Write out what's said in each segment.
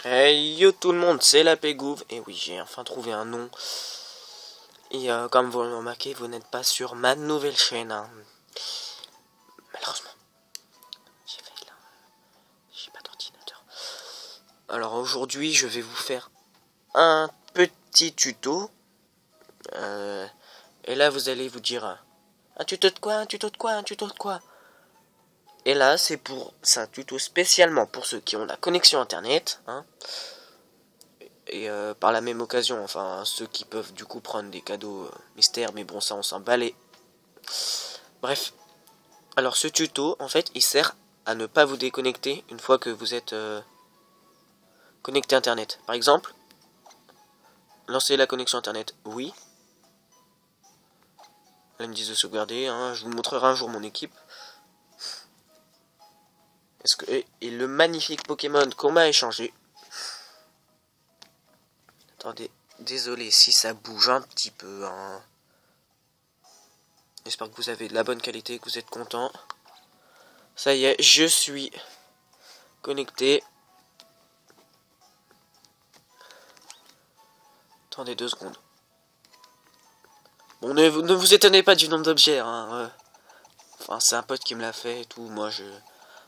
Hey yo tout le monde, c'est la Pégouve. Et oui, j'ai enfin trouvé un nom. Et comme vous le remarquez, vous n'êtes pas sur ma nouvelle chaîne. Hein. Malheureusement. J'ai pas d'ordinateur. Alors aujourd'hui, je vais vous faire un petit tuto. Et là, vous allez vous dire un tuto de quoi, un tuto de quoi, un tuto de quoi. Et là, c'est un tuto spécialement pour ceux qui ont la connexion internet. Hein. Et par la même occasion, enfin, ceux qui peuvent du coup prendre des cadeaux mystères, mais bon, ça on s'en balait. Bref, alors ce tuto, en fait, il sert à ne pas vous déconnecter une fois que vous êtes connecté internet. Par exemple, lancer la connexion internet, oui. Là, ils me disent de sauvegarder, hein. Je vous montrerai un jour mon équipe. Et le magnifique Pokémon qu'on m'a échangé. Attendez, désolé si ça bouge un petit peu. Hein. J'espère que vous avez de la bonne qualité, que vous êtes content. Ça y est, je suis connecté. Attendez 2 secondes. Bon, ne vous étonnez pas du nombre d'objets. Hein. Enfin, c'est un pote qui me l'a fait et tout. Moi,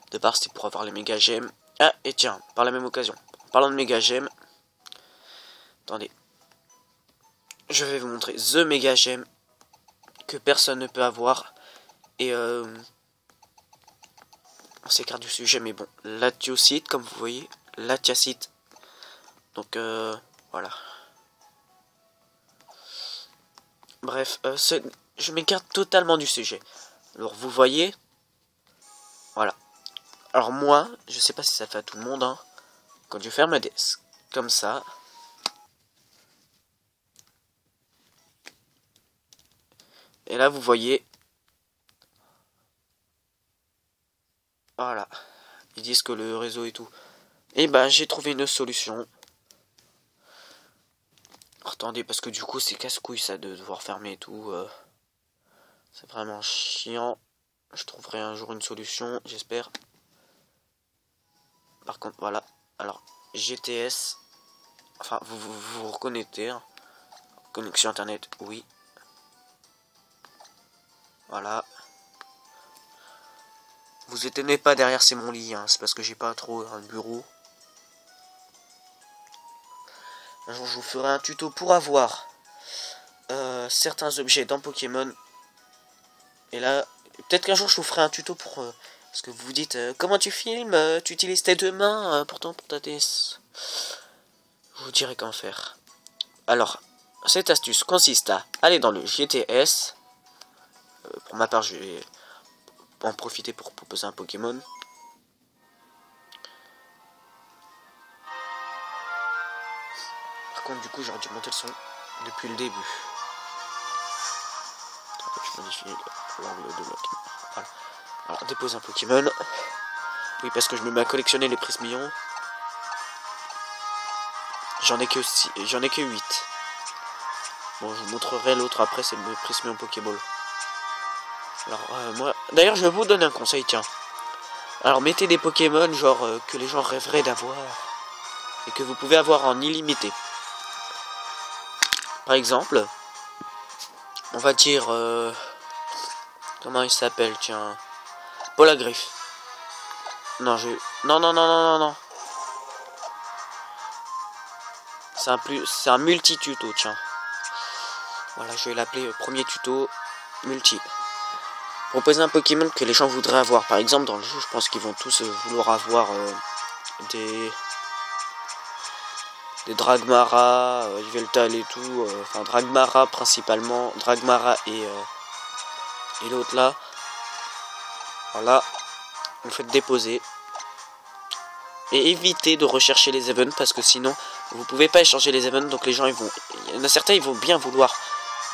de base, c'était pour avoir les méga gemmes. Ah, et tiens, par la même occasion, en parlant de méga gemmes. Attendez. Je vais vous montrer The méga gemme que personne ne peut avoir. Et on s'écarte du sujet, mais bon. Latiocite, comme vous voyez. Latiacite. Donc, voilà. Bref, je m'écarte totalement du sujet. Alors, vous voyez. Voilà. Alors moi, je sais pas si ça fait à tout le monde, hein. Quand je ferme ma desk, comme ça. Et là, vous voyez. Voilà. Ils disent que le réseau et tout. Et ben, j'ai trouvé une solution. Attendez, parce que du coup, c'est casse-couille ça de devoir fermer et tout. C'est vraiment chiant. Je trouverai un jour une solution, j'espère. Par contre, voilà. Alors, GTS. Enfin, vous reconnectez. Hein. Connexion internet, oui. Voilà. Vous étonnez pas derrière, c'est mon lit. Hein. C'est parce que j'ai pas trop un bureau. Un jour, je vous ferai un tuto pour avoir certains objets dans Pokémon. Et là, peut-être qu'un jour, je vous ferai un tuto pour... parce que vous vous dites, comment tu filmes tu utilises tes 2 mains pourtant pour ta DS. Je vous dirai qu'en faire. Alors, cette astuce consiste à aller dans le GTS. Pour ma part, je vais en profiter pour proposer un Pokémon. Par contre, du coup, j'aurais dû monter le son depuis le début. Je modifie l'angle de la caméra. Voilà. Alors, déposer un Pokémon. Oui, parce que je me mets à collectionner les prismillons. J'en ai que 8. Bon, je vous montrerai l'autre après, c'est le prismillon Pokéball. Alors, moi... D'ailleurs, je vais vous donner un conseil, tiens. Alors, mettez des Pokémon, genre, que les gens rêveraient d'avoir. Et que vous pouvez avoir en illimité. Par exemple, on va dire... comment il s'appelle, tiens. Polagriff. Non, Non, non, non, non, non, non. C'est un multi-tuto, tiens. Voilà, je vais l'appeler premier tuto multi. Proposer un Pokémon que les gens voudraient avoir. Par exemple, dans le jeu, je pense qu'ils vont tous vouloir avoir des Dragmara, Yveltal et tout. Enfin, Dragmara principalement. Dragmara et l'autre là. Voilà. Vous faites déposer. Et évitez de rechercher les events parce que sinon, vous pouvez pas échanger les events. Donc les gens, ils vont... Il y en a certains, ils vont bien vouloir.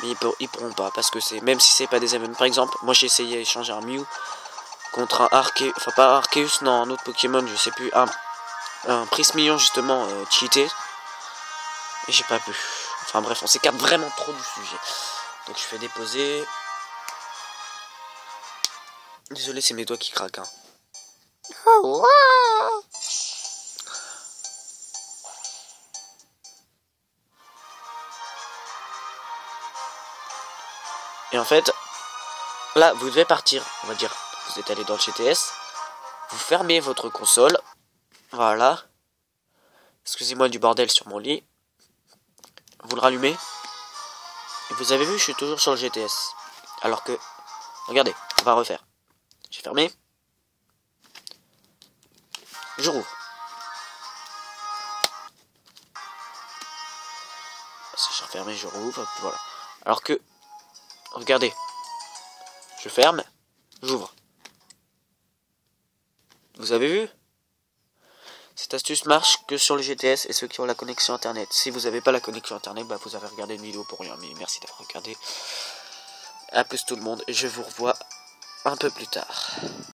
Mais ils pourront pas parce que c'est... Même si c'est pas des events. Par exemple, moi j'ai essayé d'échanger un Mew contre un Arceus. Enfin, pas Arceus, non, un autre Pokémon, je sais plus. Un Prismillon justement cheaté. Et j'ai pas pu. Enfin bref, on s'écarte vraiment trop du sujet. Donc je fais déposer. Désolé, c'est mes doigts qui craquent. Hein. Et en fait, là, vous devez partir. On va dire, vous êtes allé dans le GTS. Vous fermez votre console. Voilà. Excusez-moi du bordel sur mon lit. Vous le rallumez. Et vous avez vu, je suis toujours sur le GTS. Alors que, regardez, on va refaire. J'ai fermé. Je rouvre. Si j'ai refermé, je rouvre. Voilà. Alors que, regardez. Je ferme. J'ouvre. Vous avez vu? Cette astuce marche que sur le GTS et ceux qui ont la connexion internet. Si vous n'avez pas la connexion internet, bah vous avez regardé une vidéo pour rien. Mais merci d'avoir regardé. A plus tout le monde et je vous revois un peu plus tard.